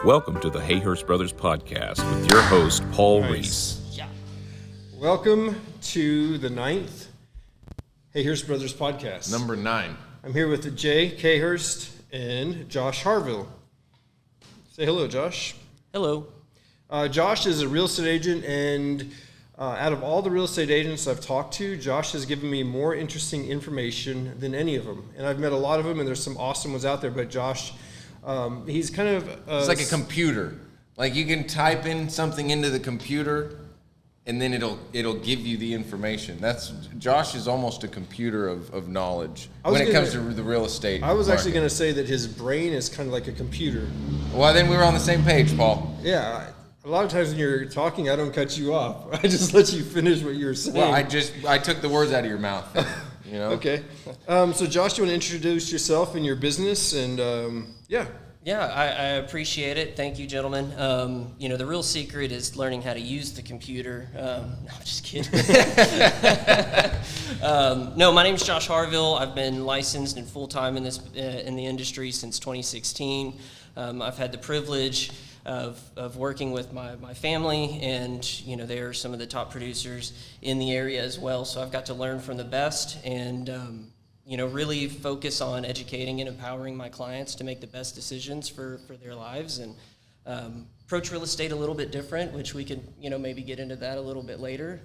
Welcome to the Hayhurst Brothers Podcast with your host, Paul Nice. Risse. Yeah. Welcome to the 9th Hayhurst Brothers Podcast. Number 9. I'm here with Jay Hayhurst and Josh Harville. Say hello, Josh. Hello. Josh is a real estate agent, and out of all the real estate agents I've talked to, Josh has given me more interesting information than any of them. And I've met a lot of them, and there's some awesome ones out there, but Josh, he's kind of... It's like a computer. Like you can type in something into the computer, and then it'll give you the information. Josh is almost a computer of knowledge when it comes to the real estate. I was market. actually going to say that his brain is kind of like a computer. Well, then we were on the same page, Paul. Yeah. A lot of times when you're talking, I don't cut you off. I just let you finish what you're saying. Well, I took the words out of your mouth. You know. Okay. So Josh, you want to introduce yourself and your business, and yeah. Yeah, I appreciate it. Thank you, gentlemen. The real secret is learning how to use the computer. No, I'm just kidding. No, my name's Josh Harville. I've been licensed and full-time in the industry since 2016. I've had the privilege of working with my family, and they are some of the top producers in the area as well. So I've got to learn from the best, and really focus on educating and empowering my clients to make the best decisions for their lives, and approach real estate a little bit different, which we could maybe get into that a little bit later.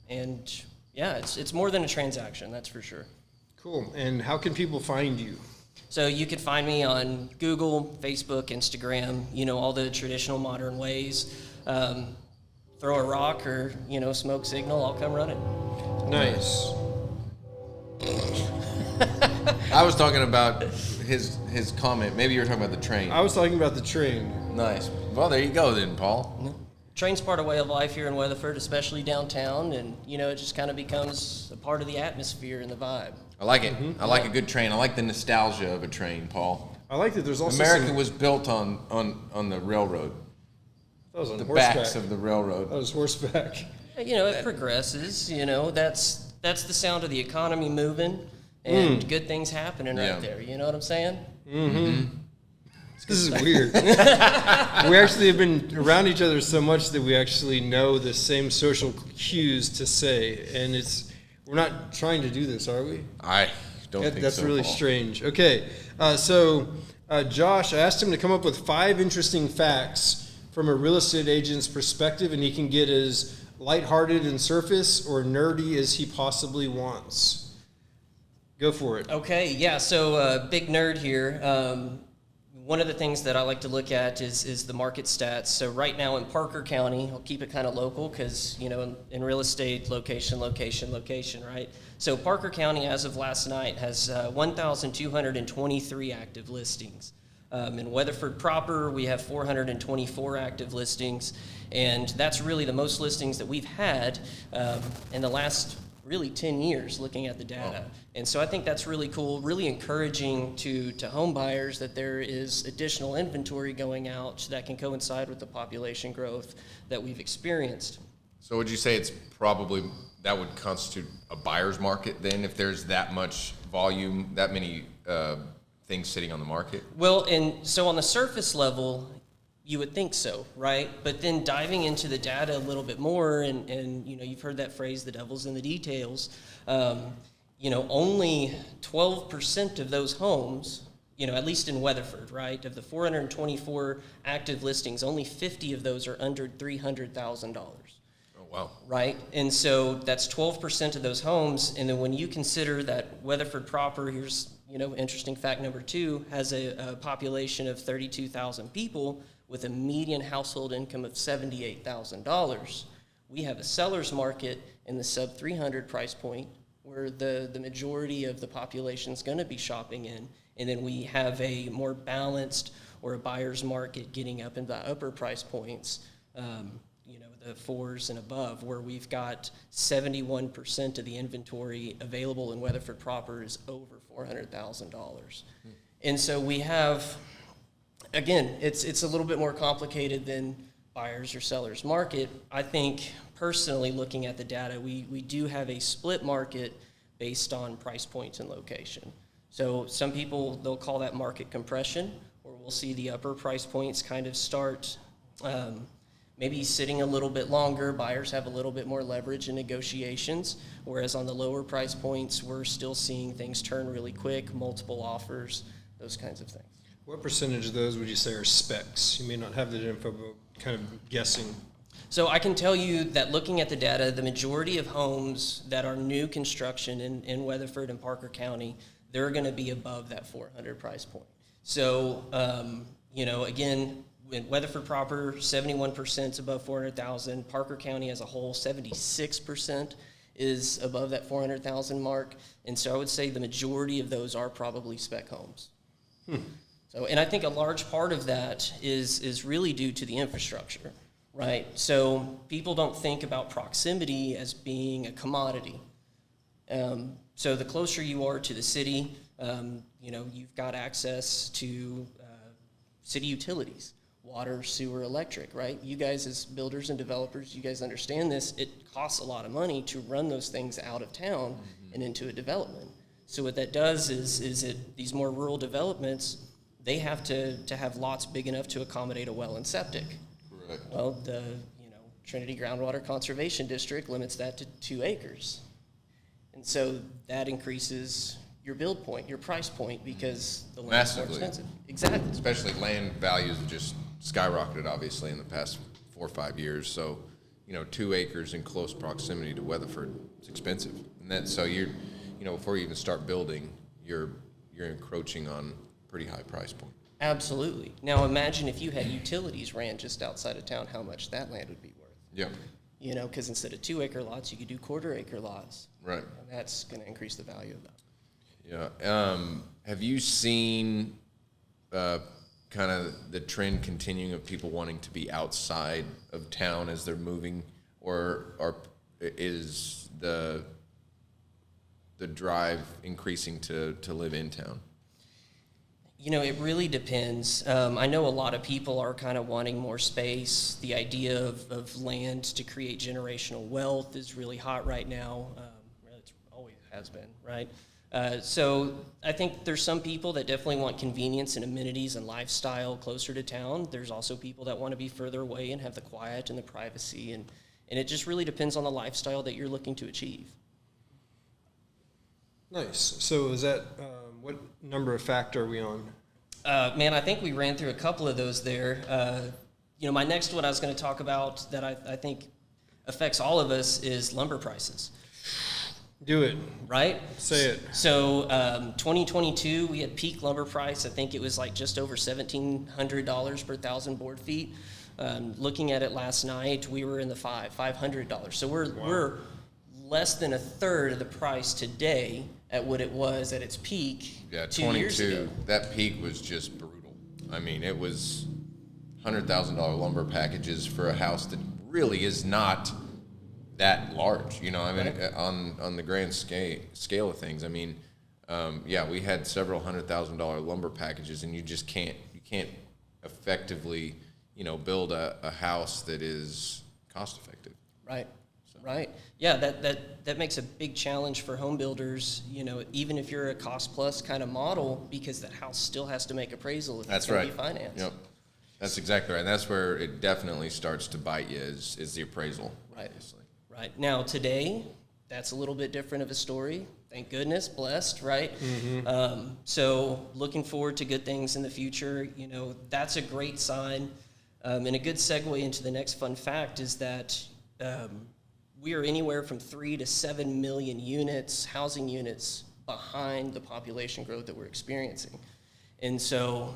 It's more than a transaction, that's for sure. Cool. And how can people find you? So you could find me on Google, Facebook, Instagram, all the traditional modern ways. Throw a rock or, smoke signal, I'll come running. Nice. I was talking about his comment. Maybe you were talking about the train. I was talking about the train. Nice. Well, there you go then, Paul. Train's part of way of life here in Weatherford, especially downtown, and it just kind of becomes a part of the atmosphere and the vibe. I like it. I like a good train. I like the nostalgia of a train, Paul. I like that there's also America was built on the railroad. That was on The horseback. backs of the railroad. That was horseback. It progresses, that's the sound of the economy moving and good things happening right there. You know what I'm saying? Mm-hmm. This is weird. We actually have been around each other so much that we actually know the same social cues to say, and we're not trying to do this, are we? I don't think That's so, really Paul. strange. Okay, so Josh, I asked him to come up with 5 interesting facts from a real estate agent's perspective, and he can get as lighthearted and surface or nerdy as he possibly wants. Go for it. Okay, yeah, so big nerd here. One of the things that I like to look at is the market stats. So right now in Parker County, I'll keep it kind of local because, in real estate, location, right? So Parker County, as of last night, has 1,223 active listings. In Weatherford proper, we have 424 active listings, and that's really the most listings that we've had in the last really 10 years looking at the data. And so I think that's really cool, really encouraging to home buyers that there is additional inventory going out that can coincide with the population growth that we've experienced. So would you say it's probably that would constitute a buyer's market then, if there's that much volume, that many things sitting on the market? Well, and so on the surface level, you would think so, right? But then diving into the data a little bit more, and you've heard that phrase, the devil's in the details. Only 12% of those homes, at least in Weatherford, right, of the 424 active listings, only 50 of those are under $300,000. Oh, wow. Right? And so that's 12% of those homes. And then when you consider that Weatherford proper, here's, interesting fact number 2, has a population of 32,000 people with a median household income of $78,000. We have a seller's market in the sub 300 price point where the majority of the population is going to be shopping in. And then we have a more balanced or a buyer's market getting up in the upper price points, the 4s and above, where we've got 71% of the inventory available in Weatherford proper is over $400,000. And so we have, again, it's a little bit more complicated than buyers or sellers market. I think personally, looking at the data, we do have a split market based on price points and location. So some people, they'll call that market compression, or we'll see the upper price points kind of start maybe sitting a little bit longer. Buyers have a little bit more leverage in negotiations, whereas on the lower price points, we're still seeing things turn really quick, multiple offers, those kinds of things. What percentage of those would you say are specs? You may not have that info, but kind of guessing. So I can tell you that looking at the data, the majority of homes that are new construction in Weatherford and Parker County, they're going to be above that 400 price point. So, again, in Weatherford proper, 71% is above 400,000. Parker County as a whole, 76% is above that 400,000 mark. And so I would say the majority of those are probably spec homes. So, and I think a large part of that is really due to the infrastructure, right? So people don't think about proximity as being a commodity. So the closer you are to the city, you've got access to city utilities, water, sewer, electric, right? You guys as builders and developers, you guys understand this. It costs a lot of money to run those things out of town and into a development. So what that does is these more rural developments, they have to have lots big enough to accommodate a well and septic. Correct. Well, the Trinity Groundwater Conservation District limits that to 2 acres. And so that increases your build point, your price point, because the land's more expensive. Exactly. Especially land values have just skyrocketed, obviously, in the past 4 or 5 years. So, 2 acres in close proximity to Weatherford is expensive. And then, so you're, before you even start building, you're encroaching on a pretty high price point. Absolutely. Now imagine if you had utilities ran just outside of town, how much that land would be worth. Yeah. Because instead of 2 acre lots, you could do 1/4 acre lots. Right. And that's going to increase the value of that. Yeah. Have you seen kind of the trend continuing of people wanting to be outside of town as they're moving, or is the drive increasing to live in town? It really depends. I know a lot of people are kind of wanting more space. The idea of land to create generational wealth is really hot right now. It always has been, right? So I think there's some people that definitely want convenience and amenities and lifestyle closer to town. There's also people that want to be further away and have the quiet and the privacy. And it just really depends on the lifestyle that you're looking to achieve. Nice. So is that, what number of fact are we on? Man, I think we ran through a couple of those there. My next one I was going to talk about that I think affects all of us is lumber prices. Do it. Right? Say it. So 2022, we had peak lumber price. I think it was like just over $1,700 per 1,000 board feet. Looking at it last night, we were in the $500. So we're less than a third of the price today at what it was at its peak. Yeah, 2 years ago. That peak was just brutal. I mean, it was $100,000 lumber packages for a house that really is not that large, right. On the grand scale of things. I mean, we had several $100,000 lumber packages, and you can't effectively, build a house that is cost effective. Right. Right. Yeah, that makes a big challenge for home builders, even if you're a cost plus kind of model, because that house still has to make appraisal if it's going to be financed. Yep. That's exactly right. And that's where it definitely starts to bite you is the appraisal. Right. Obviously. Right. Now, today, that's a little bit different of a story. Thank goodness, blessed, right? Mm-hmm. So looking forward to good things in the future. That's a great sign. And a good segue into the next fun fact is that we are anywhere from 3 to 7 million units, housing units, behind the population growth that we're experiencing. And so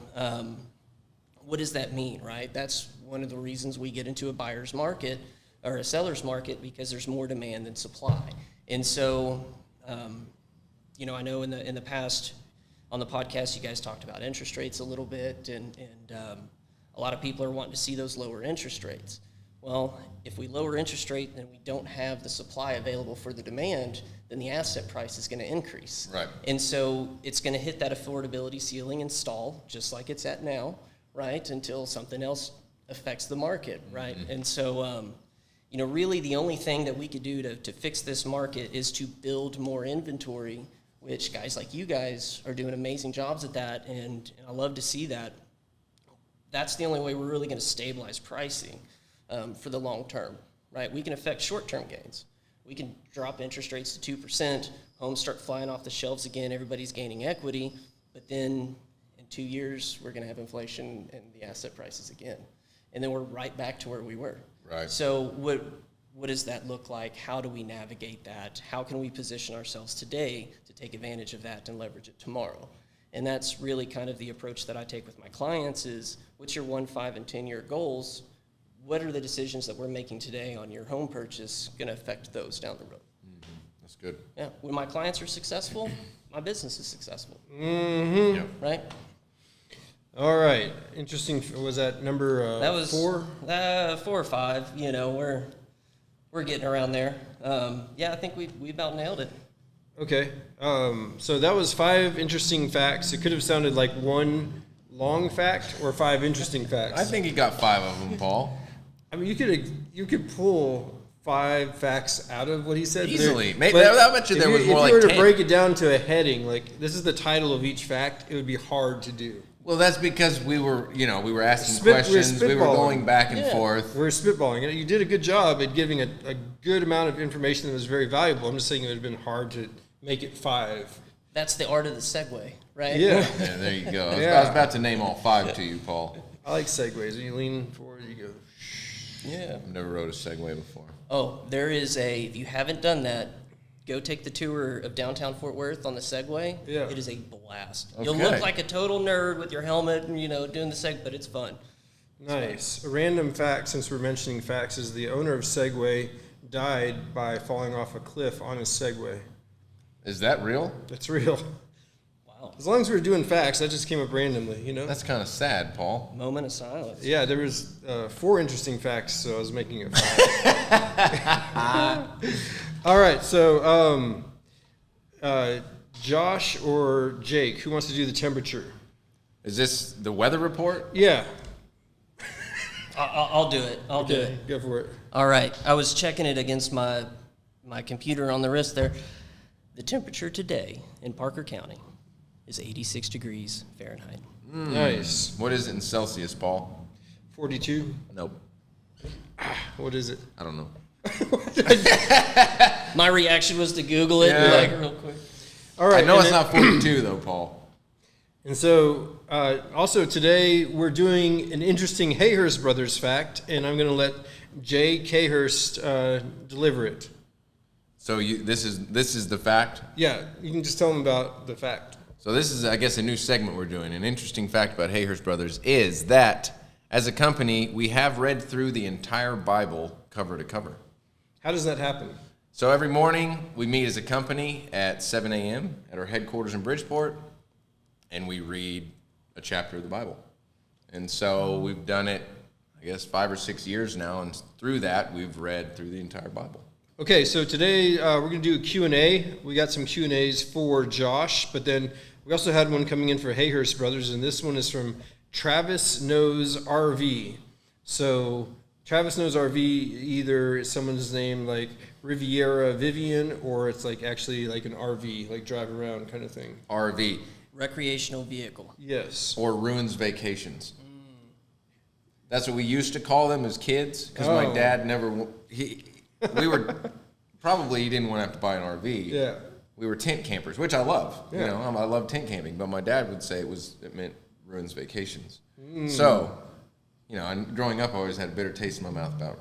what does that mean, right? That's one of the reasons we get into a buyer's market or a seller's market, because there's more demand than supply. And so, I know in the past on the podcast, you guys talked about interest rates a little bit, and a lot of people are wanting to see those lower interest rates. Well, if we lower interest rate and we don't have the supply available for the demand, then the asset price is going to increase. Right. And so it's going to hit that affordability ceiling and stall, just like it's at now, right, until something else affects the market, right? Mm-hmm. And so, really the only thing that we could do to fix this market is to build more inventory, which guys like you guys are doing amazing jobs at that, and I love to see that. that's the only way we're really going to stabilize pricing for the long term, right? We can affect short-term gains. We can drop interest rates to 2%, homes start flying off the shelves again, everybody's gaining equity, but then in 2 years, we're going to have inflation and the asset prices again. And then we're right back to where we were. Right. So what does that look like? How do we navigate that? How can we position ourselves today to take advantage of that and leverage it tomorrow? And that's really kind of the approach that I take with my clients is, what's your 1, 5, and 10-year goals? What are the decisions that we're making today on your home purchase going to affect those down the road? Mm-hmm. That's good. Yeah. When my clients are successful, my business is successful. Mm-hmm. Yeah. Right? All right. Interesting. Was that number That was 4? 4 or 5. You know, we're getting around there. Yeah, I think we about nailed it. Okay. So that was 5 interesting facts. It could have sounded like 1 long fact or 5 interesting facts. I think he got 5 of them, Paul. I mean, you could pull 5 facts out of what he said. Easily. But Maybe, I bet you there was more like 10. If you were to break it down to a heading, like this is the title of each fact, it would be hard to do. Well, that's because we were asking questions. We were going back and forth. We're spitballing. You did a good job at giving a good amount of information that was very valuable. I'm just saying it would have been hard to make it 5. That's the art of the segue, right? Yeah. Yeah, there you go. I was about to name all 5 to you, Paul. I like segues. When you lean forward, you go. Yeah. I've never rode a Segway before. Oh, there is if you haven't done that, go take the tour of downtown Fort Worth on the Segway. Yeah. It is a blast. Okay. You'll look like a total nerd with your helmet and, doing the Segway, but it's fun. Nice. A random fact, since we're mentioning facts, is the owner of Segway died by falling off a cliff on his Segway. Is that real? That's real. Wow. As long as we're doing facts, that just came up randomly, That's kind of sad, Paul. Moment of silence. Yeah, there was 4 interesting facts, so I was making it 5. All right, so Josh or Jake, who wants to do the temperature? Is this the weather report? Yeah. I'll do it. I'll do it. Go for it. All right. I was checking it against my computer on the wrist there. The temperature today in Parker County is 86 degrees Fahrenheit. Nice. What is it in Celsius, Paul? 42. Nope. What is it? I don't know. My reaction was to Google it real quick. All right. I know it's not 42 though, Paul. And so, also today we're doing an interesting Hayhurst Brothers fact, and I'm going to let Jay Hayhurst deliver it. So this is the fact? Yeah, you can just tell them about the fact. So this is, I guess, a new segment we're doing. An interesting fact about Hayhurst Brothers is that, as a company, we have read through the entire Bible cover to cover. How does that happen? So every morning, we meet as a company at 7 a.m. at our headquarters in Bridgeport, and we read a chapter of the Bible. And so we've done it, I guess, 5 or 6 years now, and through that, we've read through the entire Bible. Okay, so today we're going to do a Q&A. We got some Q&As for Josh, but then we also had one coming in for Hayhurst Brothers, and this one is from Travis Knows RV. So Travis Knows RV, either someone's name like Riviera Vivian, or it's like actually like an RV, like drive around kind of thing. RV. Recreational vehicle. Yes. Or Ruins Vacations. That's what we used to call them as kids, because my dad never, he didn't want to have to buy an RV. Yeah. We were tent campers, which I love. Yeah. I love tent camping, but my dad would say it meant Ruins Vacations. So, and growing up, I always had a bitter taste in my mouth about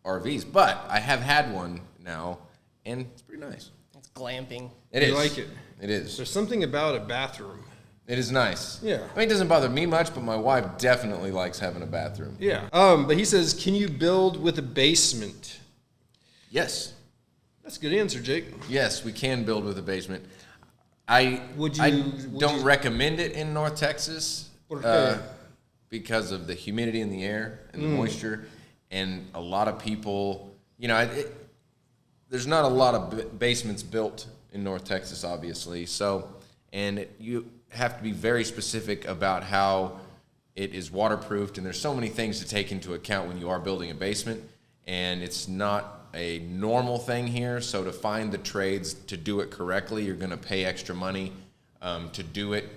RVs, but I have had one now, and it's pretty nice. It's glamping. It is. You like it? It is. There's something about a bathroom. It is nice. Yeah. I mean, it doesn't bother me much, but my wife definitely likes having a bathroom. Yeah. But he says, can you build with a basement? Yes. That's a good answer, Jake. Yes, we can build with a basement. I Would don't you- recommend it in North Texas because of the humidity in the air and the moisture, and a lot of people, there's not a lot of basements built in North Texas, obviously. So, and you have to be very specific about how it is waterproofed, and there's so many things to take into account when you are building a basement, and it's not a normal thing here. So to find the trades to do it correctly, you're going to pay extra money to do it.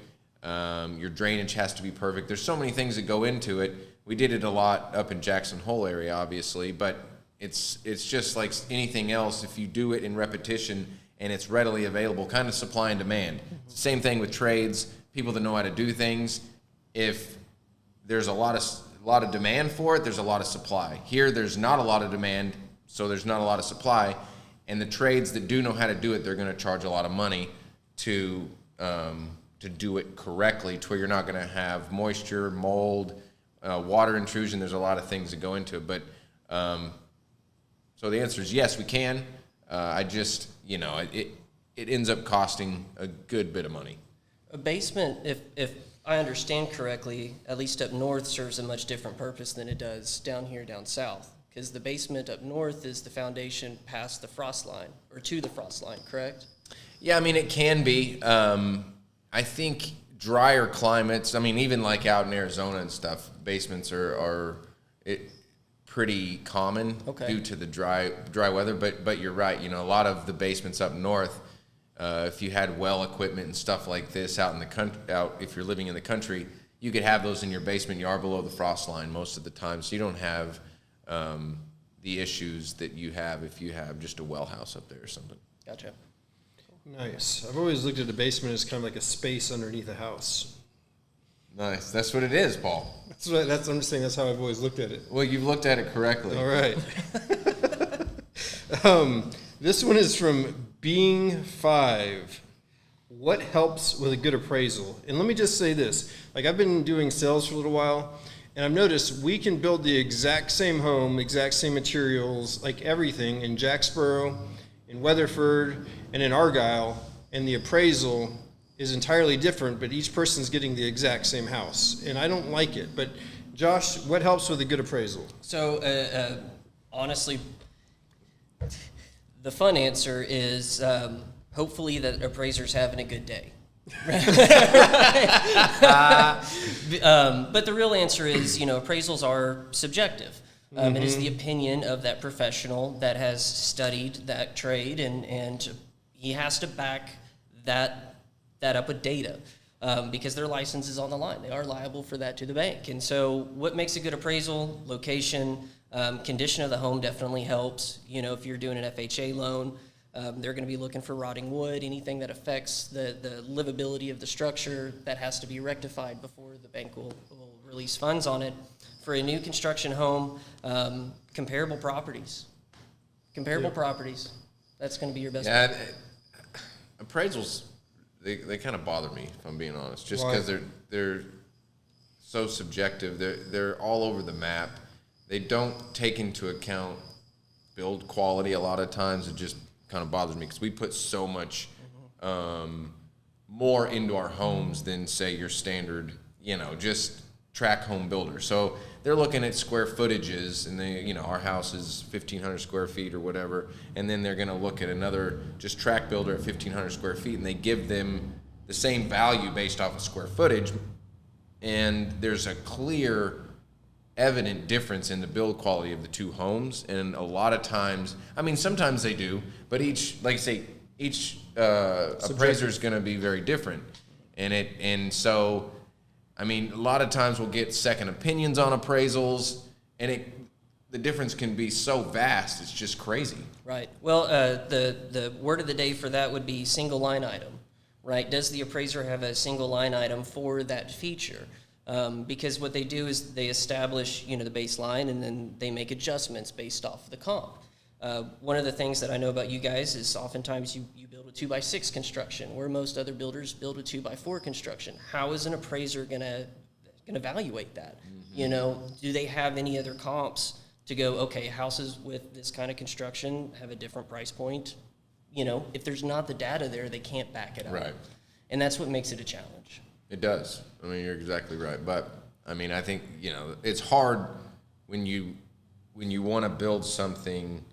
Your drainage has to be perfect. There's so many things that go into it. We did it a lot up in Jackson Hole area, obviously, but it's just like anything else. If you do it in repetition and it's readily available, kind of supply and demand. Same thing with trades, people that know how to do things. If there's a lot of demand for it, there's a lot of supply. Here, there's not a lot of demand, so there's not a lot of supply. And the trades that do know how to do it, they're going to charge a lot of money to do it correctly, to where you're not going to have moisture, mold, water intrusion. There's a lot of things that go into it. But so the answer is yes, we can. I just, it ends up costing a good bit of money. A basement, if I understand correctly, at least up north, serves a much different purpose than it does down here, down south. Because the basement up north is the foundation past the frost line, or to the frost line, correct? Yeah, I mean, it can be. I think drier climates, even like out in Arizona and stuff, basements are pretty common due to the dry weather. But you're right. A lot of the basements up north, if you had well equipment and stuff like this out in the country, if you're living in the country, you could have those in your basement. You are below the frost line most of the time, so you don't have the issues that you have if you have just a well house up there or something. Gotcha. Nice. I've always looked at a basement as kind of like a space underneath a house. Nice. That's what it is, Paul. I'm just saying that's how I've always looked at it. Well, you've looked at it correctly. All right. This one is from Being 5. What helps with a good appraisal? And let me just say this. I've been doing sales for a little while, and I've noticed we can build the exact same home, exact same materials, like everything in Jacksboro, in Weatherford, and in Argyle, and the appraisal is entirely different, but each person's getting the exact same house. And I don't like it. But Josh, what helps with a good appraisal? So, honestly, the fun answer is hopefully that appraiser's having a good day. But the real answer is, appraisals are subjective. It is the opinion of that professional that has studied that trade, and he has to back that up with data because their license is on the line. They are liable for that to the bank. And so what makes a good appraisal? Location, condition of the home definitely helps. If you're doing an FHA loan, they're going to be looking for rotting wood, anything that affects the livability of the structure that has to be rectified before the bank will release funds on it. For a new construction home, comparable properties. Properties. That's going to be your best. Yeah, appraisals, they kind of bother me, if I'm being honest, just because they're so subjective. They're all over the map. They don't take into account build quality a lot of times. It just kind of bothers me because we put so much more into our homes than, say, your standard, just track home builder. So they're looking at square footages, and our house is 1,500 square feet or whatever, and then they're going to look at another just track builder at 1,500 square feet, and they give them the same value based off of square footage, and there's a clear, evident difference in the build quality of the two homes. And a lot of times, sometimes they do, but each appraiser is going to be very different, and so. A lot of times we'll get second opinions on appraisals, and the difference can be so vast, it's just crazy. Right. Well, the word of the day for that would be single line item, right? Does the appraiser have a single line item for that feature? Because what they do is they establish, the baseline, and then they make adjustments based off the comp. One of the things that I know about you guys is oftentimes you build a 2x6 construction, where most other builders build a 2x4 construction. How is an appraiser gonna evaluate that? Do they have any other comps to go, okay, houses with this kind of construction have a different price point? If there's not the data there, they can't back it up. Right. And that's what makes it a challenge. It does. You're exactly right. But I think it's hard when you want to build something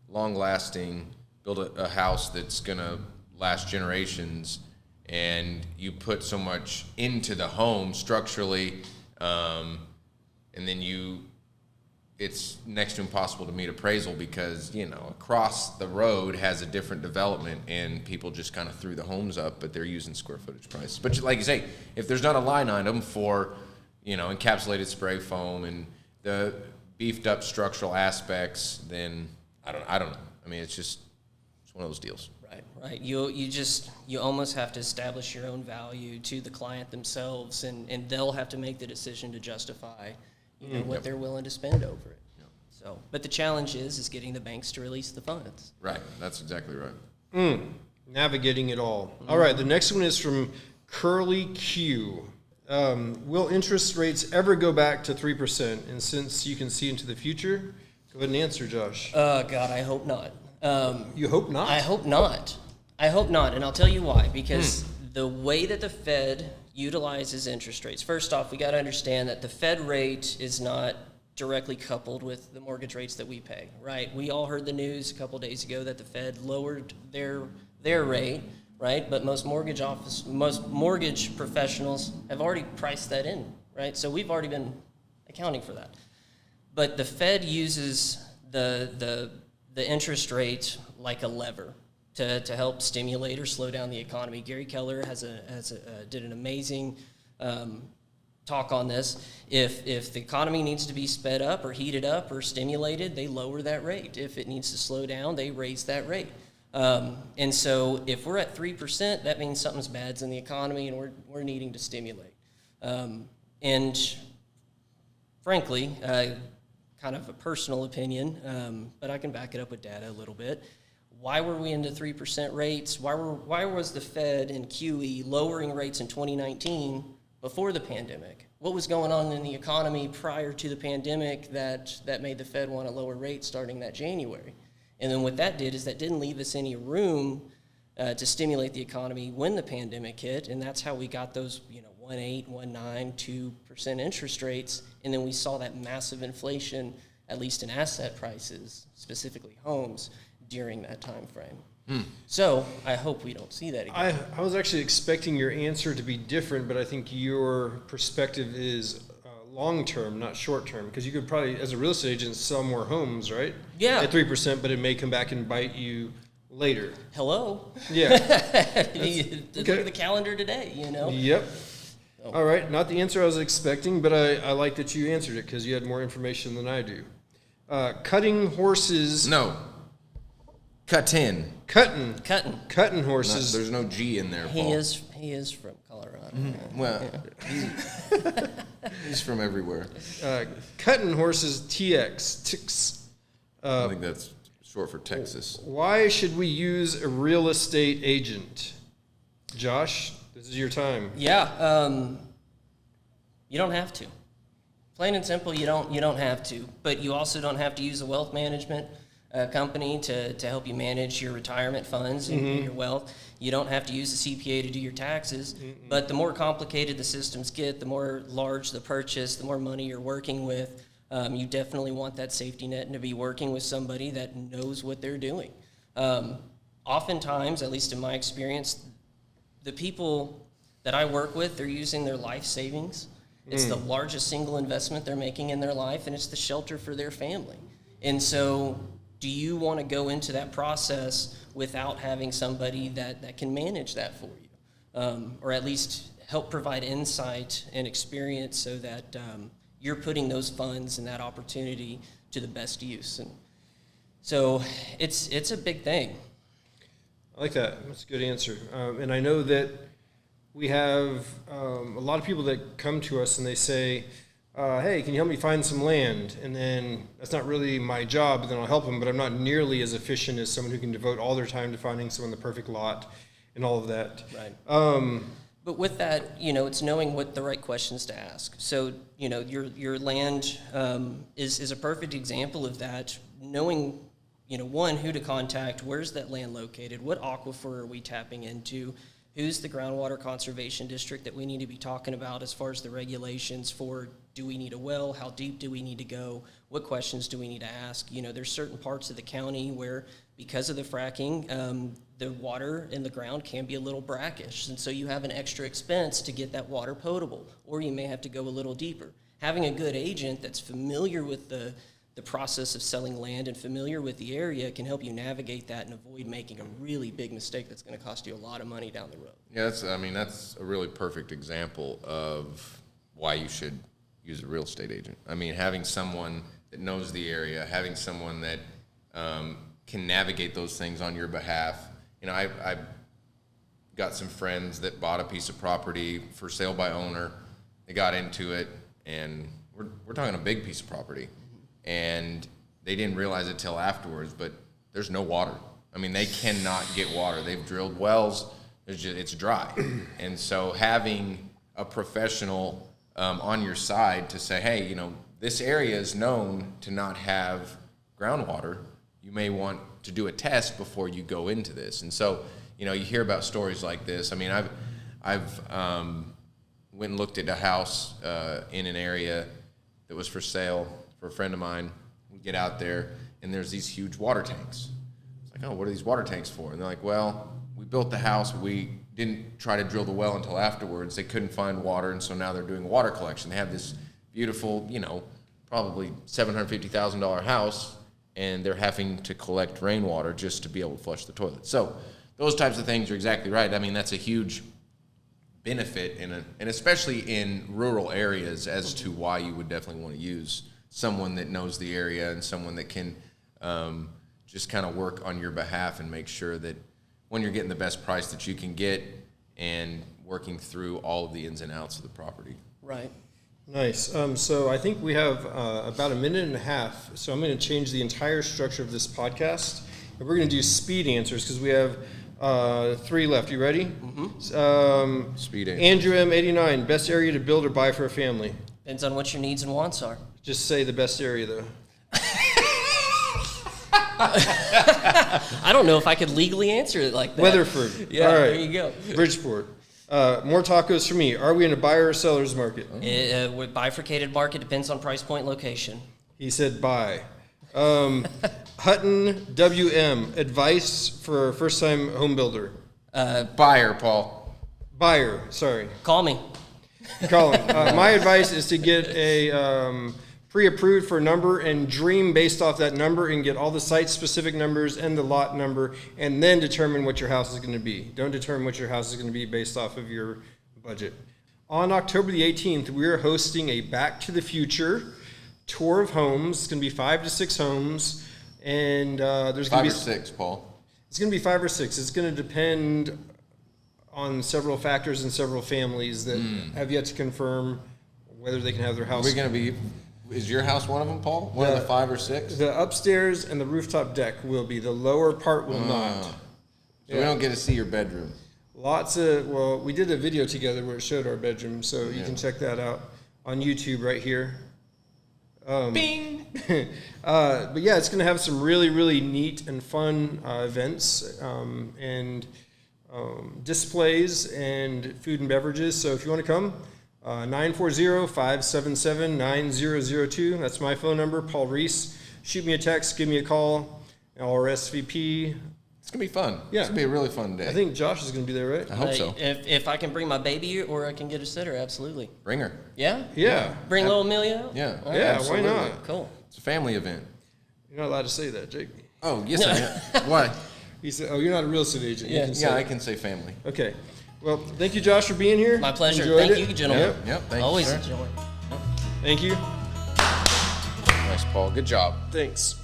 long-lasting, build a house that's going to last generations, and you put so much into the home structurally, and then you it's next to impossible to meet appraisal because, across the road has a different development and people just kind of threw the homes up, but they're using square footage prices. But like you say, if there's not a line item for, encapsulated spray foam and the beefed up structural aspects, then I don't know. I mean, it's one of those deals. Right. You almost have to establish your own value to the client themselves, and they'll have to make the decision to justify, what they're willing to spend over it. Yep. So, but the challenge is getting the banks to release the funds. Right. That's exactly right. Navigating it all. All right. The next one is from Curly Q. Will interest rates ever go back to 3%? And since you can see into the future, go ahead and answer, Josh. God, I hope not. You hope not? I hope not. And I'll tell you why. Because the way that the Fed utilizes interest rates, first off, we got to understand that the Fed rate is not directly coupled with the mortgage rates that we pay, right? We all heard the news a couple days ago that the Fed lowered their rate, right? But most mortgage professionals have already priced that in, right? So we've already been accounting for that. But the Fed uses the interest rate like a lever to help stimulate or slow down the economy. Gary Keller did an amazing talk on this. If the economy needs to be sped up or heated up or stimulated, they lower that rate. If it needs to slow down, they raise that rate. And so if we're at 3%, that means something's bad's in the economy and we're needing to stimulate. And frankly, kind of a personal opinion, but I can back it up with data a little bit. Why were we into 3% rates? Why was the Fed and QE lowering rates in 2019 before the pandemic? What was going on in the economy prior to the pandemic that made the Fed want to lower rates starting that January? And then what that did is that didn't leave us any room to stimulate the economy when the pandemic hit, and that's how we got those 1.8, 1.9, 2% interest rates, and then we saw that massive inflation, at least in asset prices, specifically homes, during that time frame. So I hope we don't see that again. I was actually expecting your answer to be different, but I think your perspective is long-term, not short-term, because you could probably, as a real estate agent, sell more homes, right? Yeah. At 3%, but it may come back and bite you later. Hello? Yeah. Look at the calendar today, Yep. Oh. All right, not the answer I was expecting, but I like that you answered it because you had more information than I do. Cutting horses. No. Cutting horses. There's no G in there, Paul. He is from Colorado. Well, he's from everywhere. Cutting horses TX. I think that's short for Texas. Why should we use a real estate agent? Josh, this is your time. Yeah, you don't have to. Plain and simple, you don't have to. But you also don't have to use a wealth management company to help you manage your retirement funds and your wealth. You don't have to use a CPA to do your taxes. But the more complicated the systems get, the more large the purchase, the more money you're working with, you definitely want that safety net and to be working with somebody that knows what they're doing. Oftentimes, at least in my experience, the people that I work with, they're using their life savings. It's the largest single investment they're making in their life, and it's the shelter for their family. And so do you want to go into that process without having somebody that can manage that for you, or at least help provide insight and experience so that you're putting those funds and that opportunity to the best use? And so it's a big thing. I like that. That's a good answer. And I know that we have a lot of people that come to us and they say, hey, can you help me find some land? And then that's not really my job, but then I'll help them, but I'm not nearly as efficient as someone who can devote all their time to finding someone the perfect lot and all of that. Right. But with that, it's knowing what the right questions to ask. So, your land is a perfect example of that. Knowing, one, who to contact, where's that land located, what aquifer are we tapping into, who's the groundwater conservation district that we need to be talking about as far as the regulations for, do we need a well, how deep do we need to go, what questions do we need to ask? There's certain parts of the county where, because of the fracking, the water in the ground can be a little brackish, and so you have an extra expense to get that water potable, or you may have to go a little deeper. Having a good agent that's familiar with the the process of selling land and familiar with the area can help you navigate that and avoid making a really big mistake that's going to cost you a lot of money down the road. Yeah, that's a really perfect example of why you should use a real estate agent. I mean, having someone that knows the area, having someone that can navigate those things on your behalf. You know, I've got some friends that bought a piece of property for sale by owner. They got into it, and we're talking a big piece of property. And they didn't realize it till afterwards, but there's no water. I mean, they cannot get water. They've drilled wells. It's dry. And so having a professional on your side to say, hey, you know, this area is known to not have groundwater. You may want to do a test before you go into this. And so, you know, you hear about stories like this. I mean, I've went and looked at a house in an area that was for sale for a friend of mine. We get out there, and there's these huge water tanks. It's like, oh, what are these water tanks for? And they're like, well, we built the house. We didn't try to drill the well until afterwards. They couldn't find water, and so now they're doing water collection. They have this beautiful, you know, probably $750,000 house, and they're having to collect rainwater just to be able to flush the toilet. So those types of things are exactly right. I mean, that's a huge benefit, and especially in rural areas, as to why you would definitely want to use someone that knows the area and someone that can just kind of work on your behalf and make sure that when you're getting the best price that you can get and working through all of the ins and outs of the property. Right. Nice. So I think we have about a minute and a half. So I'm going to change the entire structure of this podcast, and we're going to do speed answers because we have 3 left. You ready? Mm-hmm. Speed answers. Andrew M89, best area to build or buy for a family? Depends on what your needs and wants are. Just say the best area, though. I don't know if I could legally answer it like that. Weatherford. Yeah, All right. there you go. Bridgeport. More tacos for me. Are we in a buyer or seller's market? With bifurcated market, depends on price point, location. He said buy. Hutton WM, advice for a first-time home builder. Buyer, Paul. Buyer, sorry. Call me. Colin, my advice is to get a pre-approved for a number and dream based off that number and get all the site-specific numbers and the lot number and then determine what your house is going to be. Don't determine what your house is going to be based off of your budget. On October the 18th, we're hosting a Back to the Future tour of homes. It's going to be 5 to 6 homes, and there's going to be 5 or 6, Paul. It's going to be 5 or 6. It's going to depend on several factors and several families that have yet to confirm whether they can have their house. We're going to be. Is your house one of them, Paul? One of the 5 or 6? The upstairs and the rooftop deck will be. The lower part will not. So we don't get to see your bedroom. We did a video together where it showed our bedroom, so you can check that out on YouTube right here. Bing! But yeah, it's going to have some really, really neat and fun events and displays and food and beverages. So if you want to come, 940-577-9002. That's my phone number, Paul Risse. Shoot me a text, give me a call, or SVP. It's going to be fun. Yeah. It's going to be a really fun day. I think Josh is going to be there, right? I hope so. If I can bring my baby or I can get a sitter, absolutely. Bring her. Yeah? Yeah. Bring little Amelia out? Yeah. All right. Yeah, absolutely. why not? Cool. It's a family event. You're not allowed to say that, Jake. Oh, yes, I am. Why? He said, "Oh, you're not a real estate agent." You Yeah. can say Yeah, I it. can say family. Okay. Well, thank you, Josh, for being here. My pleasure. Enjoyed Thank it. you, gentlemen. Yep. Thank Always you, sir. enjoy. Thank you. Nice, Paul. Good job. Thanks.